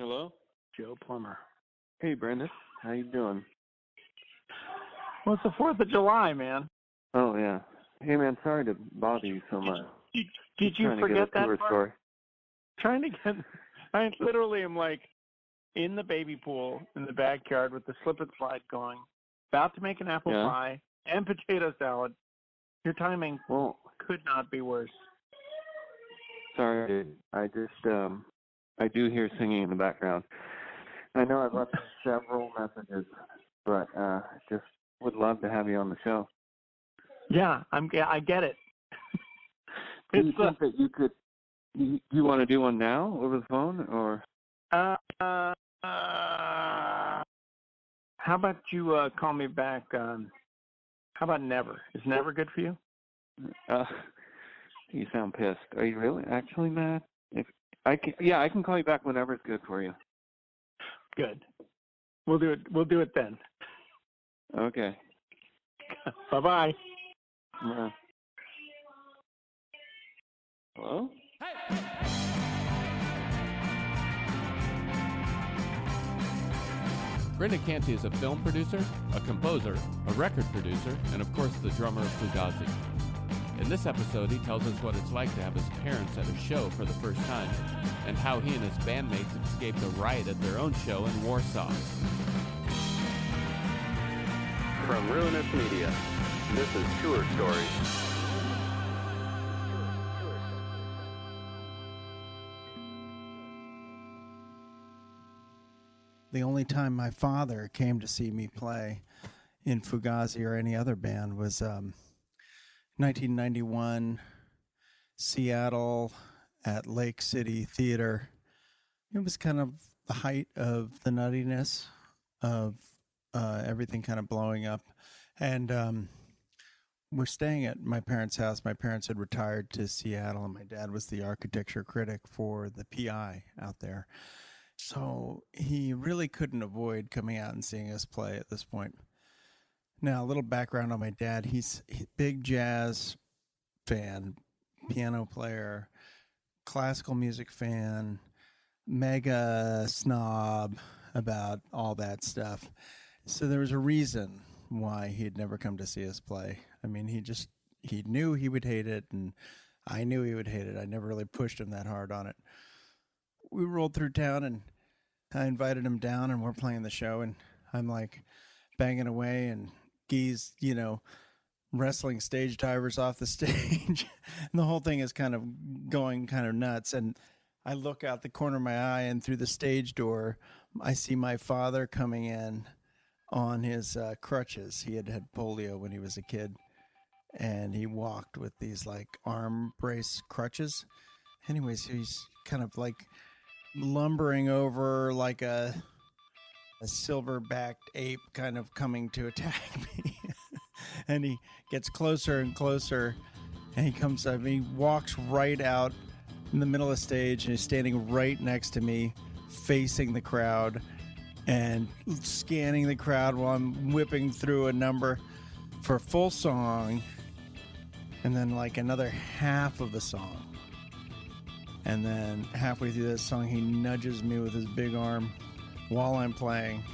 Hello? Joe Plumber. Hey, Brendan. How you doing? Well, it's the 4th of July, man. Oh, yeah. Hey, man, sorry to bother you so much. Did you forget that part? Story. Trying to get... I literally am like in the baby pool in the backyard with the slip and slide going, about to make an apple pie and potato salad. Your timing could not be worse. Sorry, I just, I do hear singing in the background. I know I've left several messages, but just would love to have you on the show. Yeah, I get it. Do you think that you could, do you want to do one now over the phone, or? How about you call me back? How about never? Is never good for you? You sound pissed. Are you really actually mad? If I can call you back whenever it's good for you. Good. We'll do it. We'll do it then. Okay. Bye-bye. Hello? Hey! Brendan Canty is a film producer, a composer, a record producer, and of course the drummer of Fugazi. In this episode, he tells us what it's like to have his parents at a show for the first time, and how he and his bandmates escaped a riot at their own show in Warsaw. From Ruinous Media, this is Tour Stories. The only time my father came to see me play in Fugazi or any other band was 1991, Seattle at Lake City Theater. It was kind of the height of the nuttiness of everything kind of blowing up. And we're staying at my parents' house. My parents had retired to Seattle, and my dad was the architecture critic for the PI out there. So he really couldn't avoid coming out and seeing us play at this point. Now, a little background on my dad. He's a big jazz fan, piano player, classical music fan, mega snob about all that stuff. So there was a reason why he'd never come to see us play. I mean, he knew he would hate it, and I knew he would hate it. I never really pushed him that hard on it. We rolled through town, and I invited him down, and we're playing the show, and I'm like banging away, and Guy's, wrestling stage divers off the stage. And the whole thing is kind of going kind of nuts. And I look out the corner of my eye, and through the stage door, I see my father coming in on his crutches. He had polio when he was a kid, and he walked with these like arm brace crutches. Anyways, he's kind of like lumbering over like a silver-backed ape, kind of coming to attack me. And he gets closer and closer, and he comes up, he walks right out in the middle of the stage, and he's standing right next to me, facing the crowd and scanning the crowd while I'm whipping through a number for a full song, and then like another half of the song. And then halfway through this song, he nudges me with his big arm while I'm playing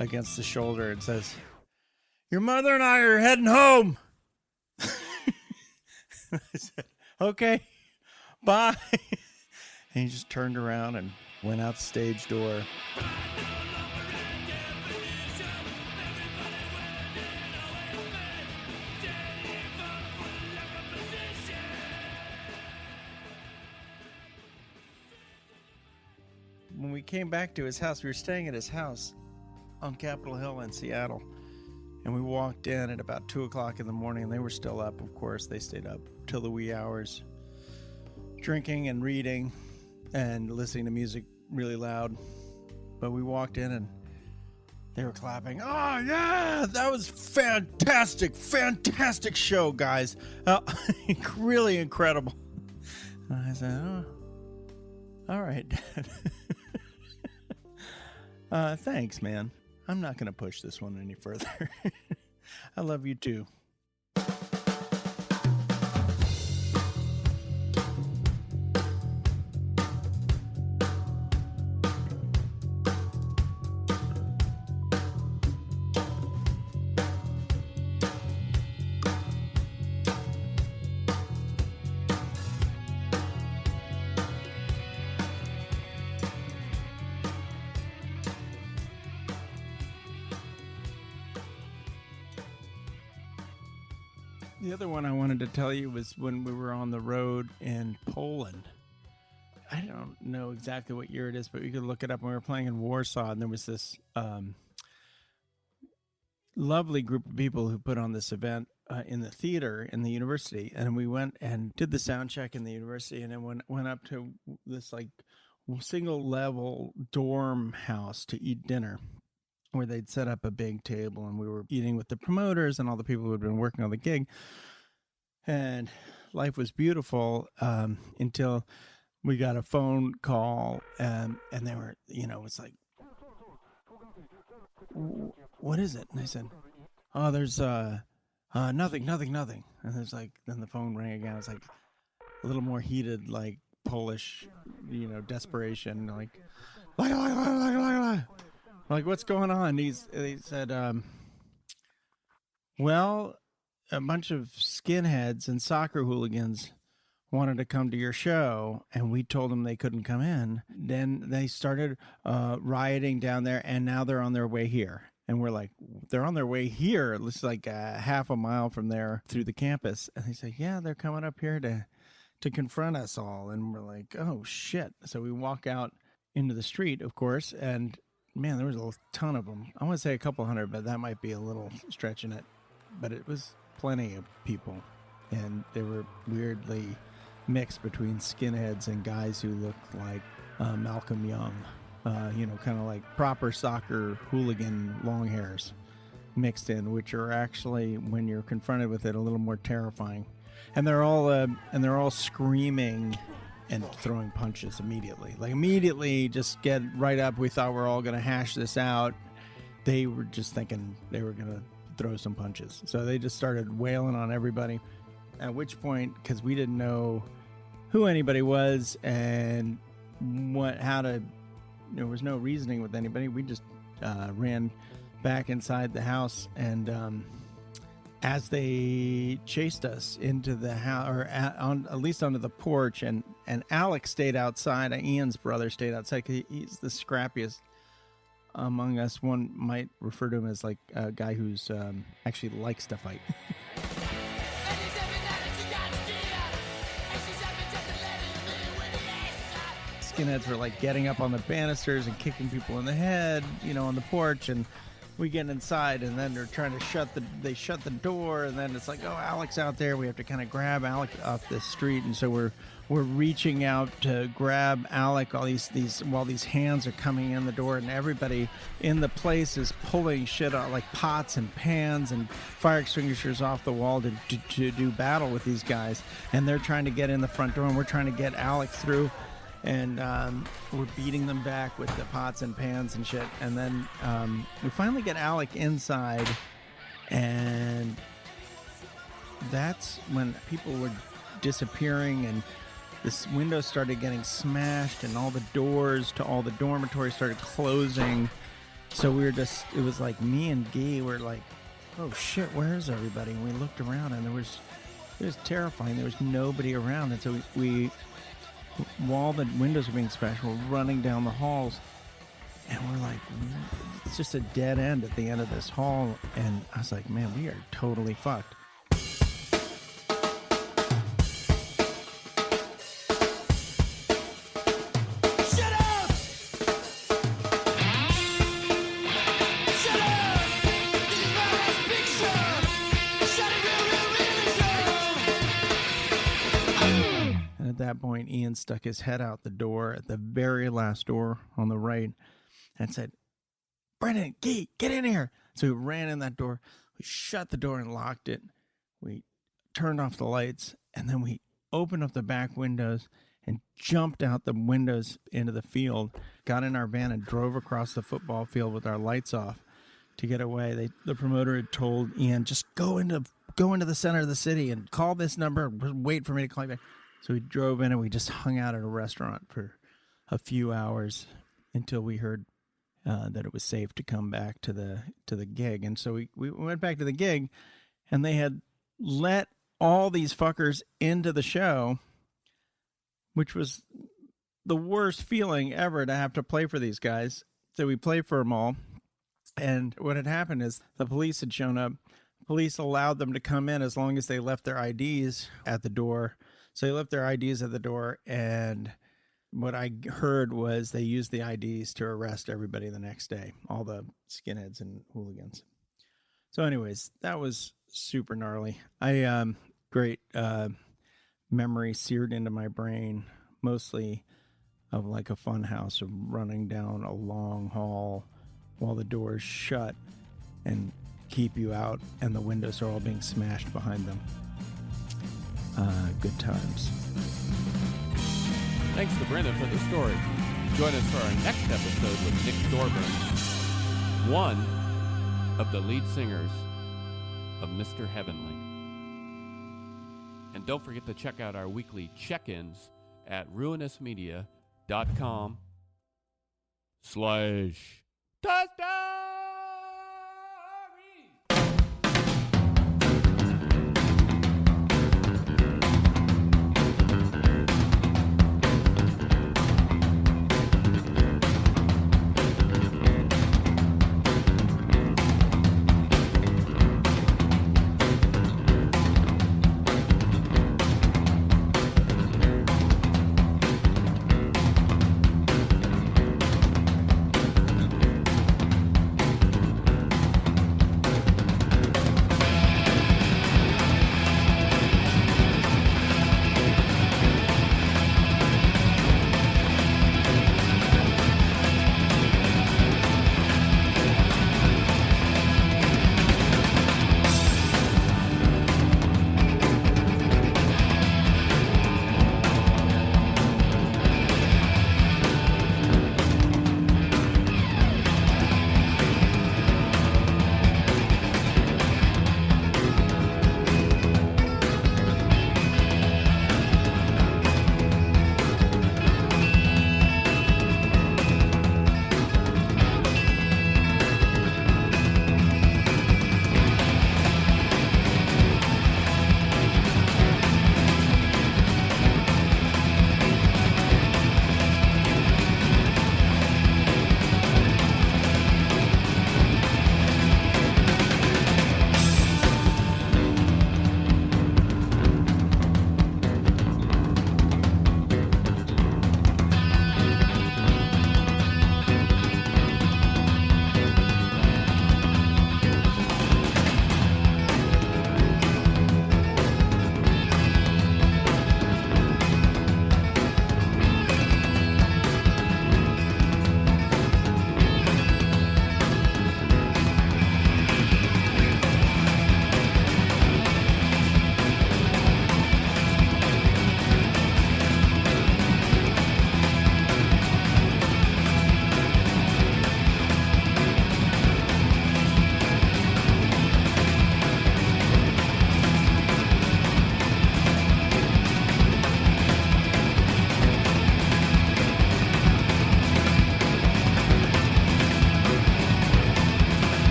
against the shoulder and says, "Your mother and I are heading home." I said, "Okay, bye." And he just turned around and went out the stage door. When we came back to his house, we were staying at his house on Capitol Hill in Seattle. And we walked in at about 2 o'clock in the morning, and they were still up, of course. They stayed up till the wee hours, drinking and reading and listening to music really loud. But we walked in, and they were clapping. "Oh, yeah, that was fantastic. Fantastic show, guys. Really incredible." And I said, "Oh, all right, Dad." Thanks, man. I'm not going to push this one any further. I love you too. The other one I wanted to tell you was when we were on the road in Poland. I don't know exactly what year it is, but you could look it up. When we were playing in Warsaw, and there was this lovely group of people who put on this event in the theater in the university, and we went and did the sound check in the university, and then went up to this like single level dorm house to eat dinner, where they'd set up a big table, and we were eating with the promoters and all the people who had been working on the gig, and life was beautiful until we got a phone call, and they were, it's like, what is it? And I said, oh, there's nothing. And there's like, then the phone rang again. It was like a little more heated, like Polish, desperation, like what's going on? He said, well, a bunch of skinheads and soccer hooligans wanted to come to your show, and we told them they couldn't come in. Then they started rioting down there, and now they're on their way here. And we're like, they're on their way here? It's like half a mile from there through the campus. And they say, yeah, they're coming up here to confront us all. And we're like, oh, shit. So we walk out into the street, of course, and man, there was a ton of them. I want to say a couple hundred, but that might be a little stretching it. But it was plenty of people, and they were weirdly mixed between skinheads and guys who looked like Malcolm Young, kind of like proper soccer hooligan long hairs mixed in, which are actually, when you're confronted with it, a little more terrifying. And they're all screaming and throwing punches immediately. Like immediately, just get right up. We thought we're all going to hash this out. They were just thinking they were going to throw some punches. So they just started wailing on everybody. At which point, because we didn't know who anybody was and there was no reasoning with anybody. We just ran back inside the house, and as they chased us into the house, or at least onto the porch, and Alex stayed outside. Ian's brother stayed outside because he's the scrappiest among us. One might refer to him as like a guy who's actually likes to fight. Skinheads were like getting up on the banisters and kicking people in the head, on the porch, and we get inside, and then they're trying to shut the door, and then it's like, oh, Alex out there. We have to kind of grab Alex off the street, and so we're reaching out to grab Alec. All while these hands are coming in the door, and everybody in the place is pulling shit out, like pots and pans and fire extinguishers off the wall to do battle with these guys. And they're trying to get in the front door, and we're trying to get Alec through. And we're beating them back with the pots and pans and shit. And then we finally get Alec inside, and that's when people were disappearing, and this window started getting smashed, and all the doors to all the dormitories started closing. So it was like me and Guy were like, oh shit, where is everybody? And we looked around, and it was terrifying. There was nobody around. And so we while the windows were being smashed, we're running down the halls, and we're like, it's just a dead end at the end of this hall. And I was like, man, we are totally fucked. At that point, Ian stuck his head out the door at the very last door on the right and said, Brendan, Gee, get in here. So we ran in that door. We shut the door and locked it. We turned off the lights, and then we opened up the back windows and jumped out the windows into the field, got in our van and drove across the football field with our lights off to get away. The promoter had told Ian, just go into the center of the city and call this number. Wait for me to call you back. So we drove in, and we just hung out at a restaurant for a few hours until we heard that it was safe to come back to the gig. And so we went back to the gig, and they had let all these fuckers into the show, which was the worst feeling ever to have to play for these guys. So we played for them all. And what had happened is the police had shown up, police allowed them to come in as long as they left their IDs at the door. So they left their IDs at the door, and what I heard was they used the IDs to arrest everybody the next day, all the skinheads and hooligans. So anyways, that was super gnarly. Great memory seared into my brain, mostly of like a fun house of running down a long hall while the doors shut and keep you out and the windows are all being smashed behind them. Good times. Thanks to Brendan for the story. Join us for our next episode with Nick Thorburn, one of the lead singers of Mr. Heavenly. And don't forget to check out our weekly check-ins at ruinousmedia.com/touchdown.